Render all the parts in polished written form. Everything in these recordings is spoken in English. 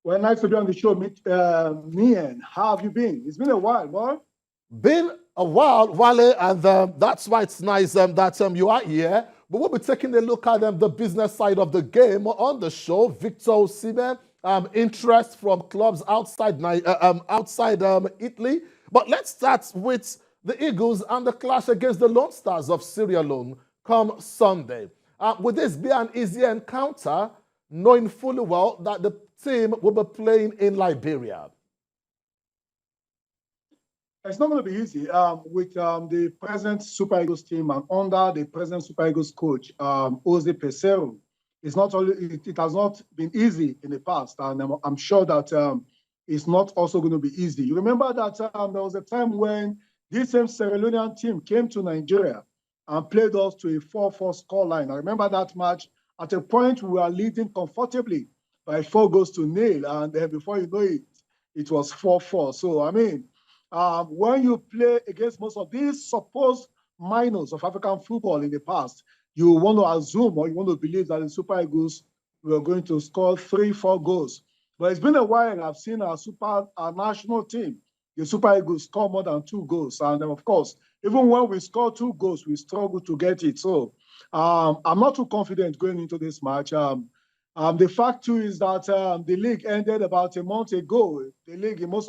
Well, nice to be on the show, Nian. How have you been? It's been a while, boy. Been a while, Wale, and that's why it's nice that you are here. But we'll be taking a look at the business side of the game on the show. Victor Osimhen, interest from clubs outside Italy. But let's start with the Eagles and the clash against the Lone Stars of Sierra Leone come Sunday. Will this be an easy encounter, knowing fully well that the team will be playing in Liberia? It's not going to be easy with the present Super Eagles team and under the present Super Eagles coach, Jose Peseiro. It has not been easy in the past, and I'm sure that it's not also going to be easy. You remember that there was a time when this same Sierra Leonean team came to Nigeria and played us to a 4-4 scoreline. I remember that match. At a point, we were leading comfortably by 4-0, and then before you know it, it was 4-4. So, I mean, when you play against most of these supposed minors of African football in the past, you want to assume or you want to believe that the Super Eagles were going to score 3-4 goals. But it's been a while I've seen our national team, the Super Eagles, score more than 2 goals. And of course, even when we score 2 goals, we struggle to get it. So I'm not too confident going into this match. The fact too is that the league ended about a month ago. The league in most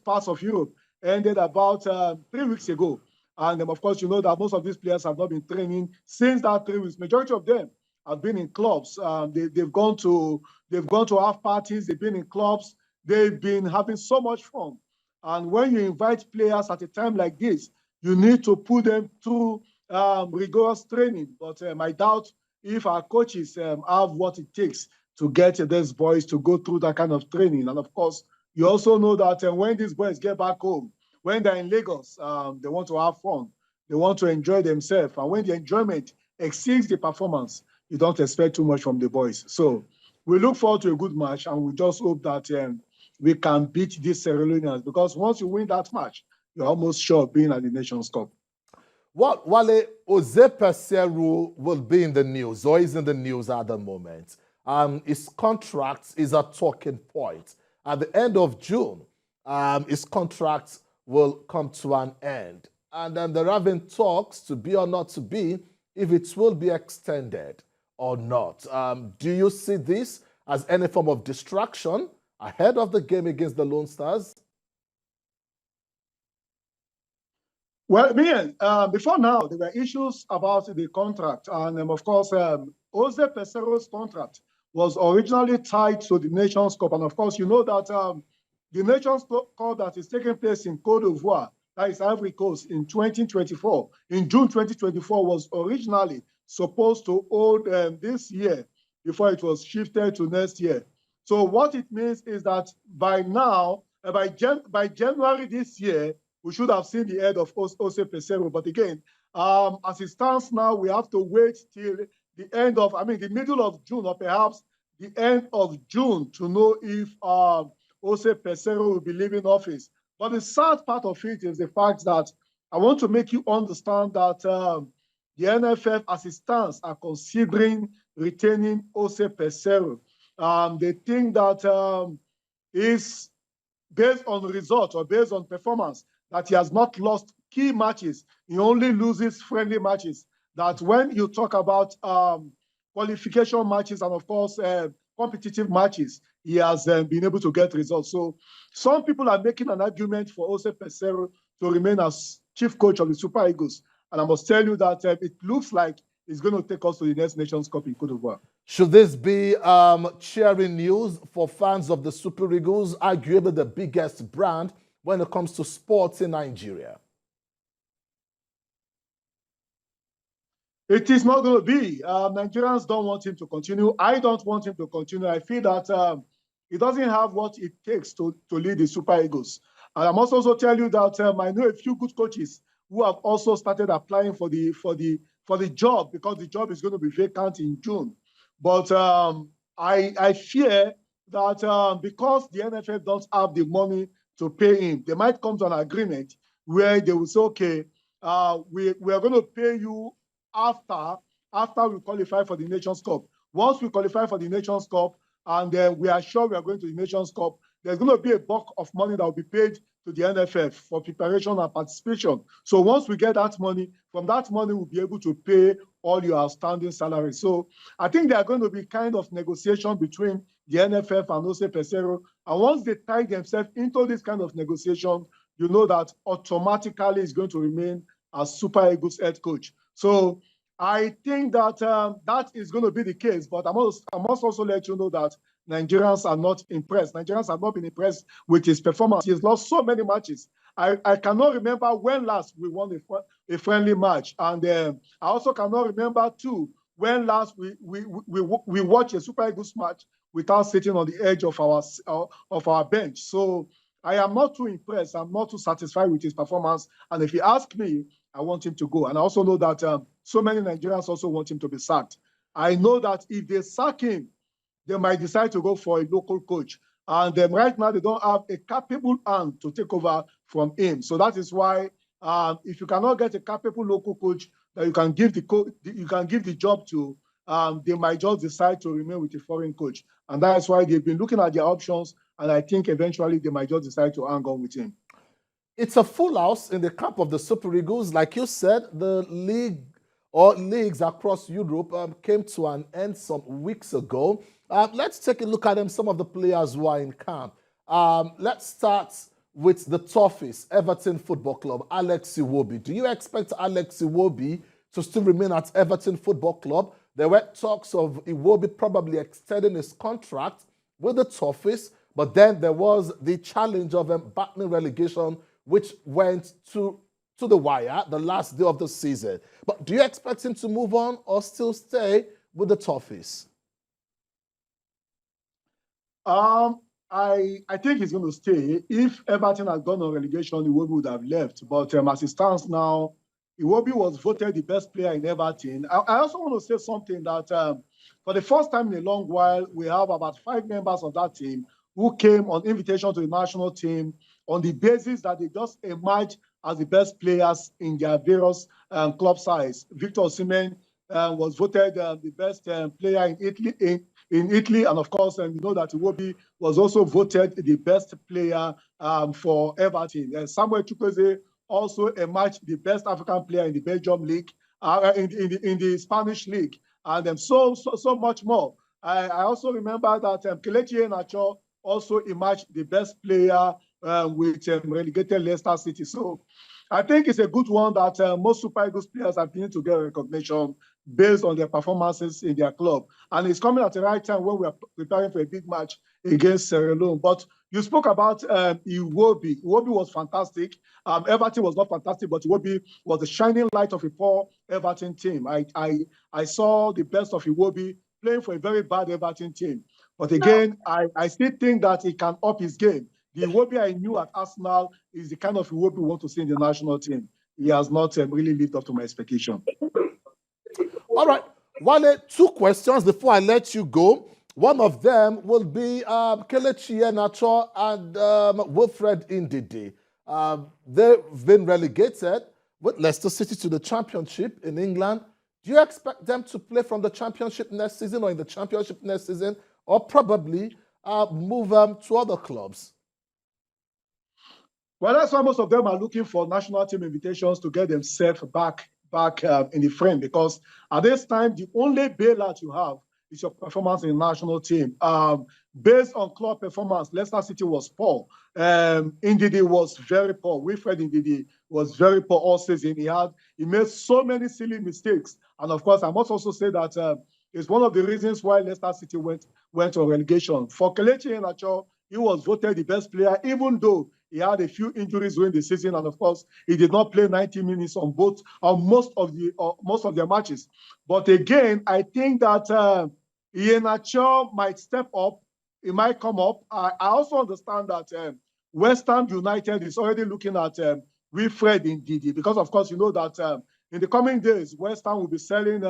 parts of Europe ended about 3 weeks ago. And of course, you know that most of these players have not been training since that 3 weeks. Majority of them have been in clubs. They've gone to have parties. They've been in clubs. They've been having so much fun. And when you invite players at a time like this, you need to put them through rigorous training. But I doubt if our coaches have what it takes to get these boys to go through that kind of training. And of course, you also know that when these boys get back home, when they're in Lagos, they want to have fun. They want to enjoy themselves. And when the enjoyment exceeds the performance, you don't expect too much from the boys. So we look forward to a good match, and we just hope that we can beat these Sierra Leoneans, because once you win that match, you're almost sure of being at the Nations Cup. What, Wale, Jose Peseiro will be in the news, or is in the news at the moment. His contract is a talking point. At the end of June, his contract will come to an end. And then they're having talks, to be or not to be, if it will be extended or not. Do you see this as any form of distraction ahead of the game against the Lone Stars? Well, before now, there were issues about the contract. And of course, Jose Peseiro's contract was originally tied to the Nations Cup. And of course, you know that the Nations Cup that is taking place in Côte d'Ivoire, that is Ivory Coast, in 2024, in June 2024, was originally supposed to hold this year before it was shifted to next year. So what it means is that by now, by January this year, we should have seen the end of Jose Peseiro. But again, as it stands now, we have to wait till the middle of June, or perhaps the end of June, to know if Jose Peseiro will be leaving office. But the sad part of it is the fact that I want to make you understand that the NFF, as it stands, are considering retaining Jose Peseiro. They think that is based on results or based on performance, that he has not lost key matches. He only loses friendly matches. That when you talk about qualification matches and, of course, competitive matches, he has been able to get results. So some people are making an argument for Jose Peseiro to remain as chief coach of the Super Eagles. And I must tell you that it looks like it's going to take us to the next Nations Cup in Côte d'Ivoire. Should this be cheering news for fans of the Super Eagles, arguably the biggest brand when it comes to sports in Nigeria? It is not going to be. Nigerians don't want him to continue. I don't want him to continue. I feel that he doesn't have what it takes to lead the Super Eagles. And I must also tell you that I know a few good coaches who have also started applying for the job, because the job is going to be vacant in June. But I fear that because the NFF don't have the money to pay him, they might come to an agreement where they will say, okay, we are going to pay you after we qualify for the Nations Cup. Once we qualify for the Nations Cup, and we are sure we are going to the Nations Cup, there's going to be a bulk of money that will be paid to the NFF for preparation and participation. So once we get that money, from that money, we'll be able to pay all your outstanding salaries. So I think there are going to be kind of negotiation between the NFF and also Peseiro. And once they tie themselves into this kind of negotiation, you know that automatically is going to remain as Super Eagles head coach. So I think that that is going to be the case, but I must also let you know that Nigerians are not impressed. Nigerians have not been impressed with his performance. He has lost so many matches. I cannot remember when last we won a friendly match. And I also cannot remember, too, when last we watched a Super Eagles match without sitting on the edge of our bench. So I am not too impressed. I'm not too satisfied with his performance. And if you ask me, I want him to go. And I also know that so many Nigerians also want him to be sacked. I know that if they sack him, they might decide to go for a local coach. And right now, they don't have a capable hand to take over from him. So that is why, if you cannot get a capable local coach that you can give the job to, they might just decide to remain with a foreign coach. And that's why they've been looking at their options. And I think eventually they might just decide to hang on with him. It's a full house in the camp of the Super Eagles. Like you said, the league or leagues across Europe came to an end some weeks ago. Let's take a look at them, some of the players who are in camp. Let's start with the toughest, Everton Football Club, Alex Iwobi. Do you expect Alex Iwobi to still remain at Everton Football Club? There were talks of Iwobi probably extending his contract with the toughest, but then there was the challenge of battling relegation, which went to the wire the last day of the season. But do you expect him to move on or still stay with the toughest? I think he's going to stay. If Everton had gone on relegation, Iwobi would have left. But as it stands now, Iwobi was voted the best player in Everton. I also want to say something that for the first time in a long while, we have about 5 members of that team who came on invitation to the national team on the basis that they just emerged as the best players in their various club sides. Victor Osimhen was voted the best player in Italy, and of course, you know that Iwobi was also voted the best player for Everton. Samuel Chukwueze also emerged the best African player in the Belgium league, in the Spanish league, and so much more. I also remember that Kelechi Iheanacho also emerged the best player with relegated Leicester City. So I think it's a good one that most Super Eagles players are beginning to get recognition based on their performances in their club. And it's coming at the right time when we are preparing for a big match against Sierra Leone. But you spoke about Iwobi. Iwobi was fantastic. Everton was not fantastic, but Iwobi was the shining light of a poor Everton team. I saw the best of Iwobi playing for a very bad Everton team. But again, I still think that he can up his game. The Iwobi I knew at Arsenal is the kind of Iwobi we want to see in the national team. He has not really lived up to my expectation. All right. Wale, 2 questions before I let you go. One of them will be Kelechi Iheanacho and Wilfred Ndidi. They've been relegated with Leicester City to the Championship in England. Do you expect them to play from the Championship next season or in the Championship next season, or probably move to other clubs? Well, that's why most of them are looking for national team invitations to get themselves back in the frame, because at this time, the only bailout you have is your performance in the national team. Based on club performance, Leicester City was poor. Ndidi was very poor. Wilfred Ndidi was very poor all season. He made so many silly mistakes. And of course, I must also say that it's one of the reasons why Leicester City went on relegation. For Kelechi Iheanacho, he was voted the best player, even though he had a few injuries during the season, and of course, he did not play 90 minutes on most of their matches. But again, I think that Iheanacho might step up. He might come up. I also understand that West Ham United is already looking at Wilfred Ndidi, because of course you know that in the coming days, West Ham will be selling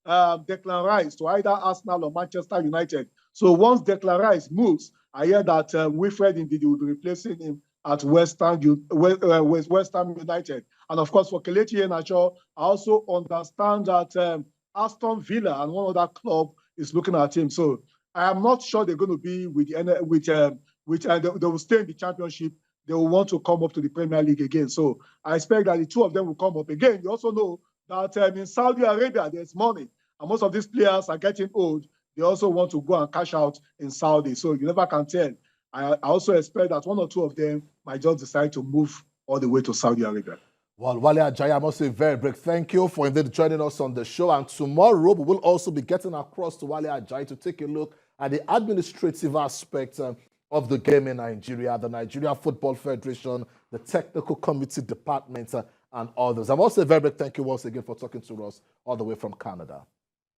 Declan Rice to either Arsenal or Manchester United. So once Declan Rice moves, I hear that Wilfred Ndidi will be replacing him at West Ham United. And of course, for Kelechi Iheanacho, I also understand that Aston Villa and one other club is looking at him. So I am not sure they're going to be they will stay in the championship. They will want to come up to the Premier League again. So I expect that the two of them will come up again. You also know that in Saudi Arabia, there's money. And most of these players are getting old. They also want to go and cash out in Saudi. So you never can tell. I also expect that one or two of them might just decide to move all the way to Saudi Arabia. Well, Wale Ajayi, I must say very big thank you for indeed joining us on the show. And tomorrow, we will also be getting across to Wale Ajayi to take a look at the administrative aspect of the game in Nigeria, the Nigeria Football Federation, the technical committee department, and others. I must say very big thank you once again for talking to us all the way from Canada.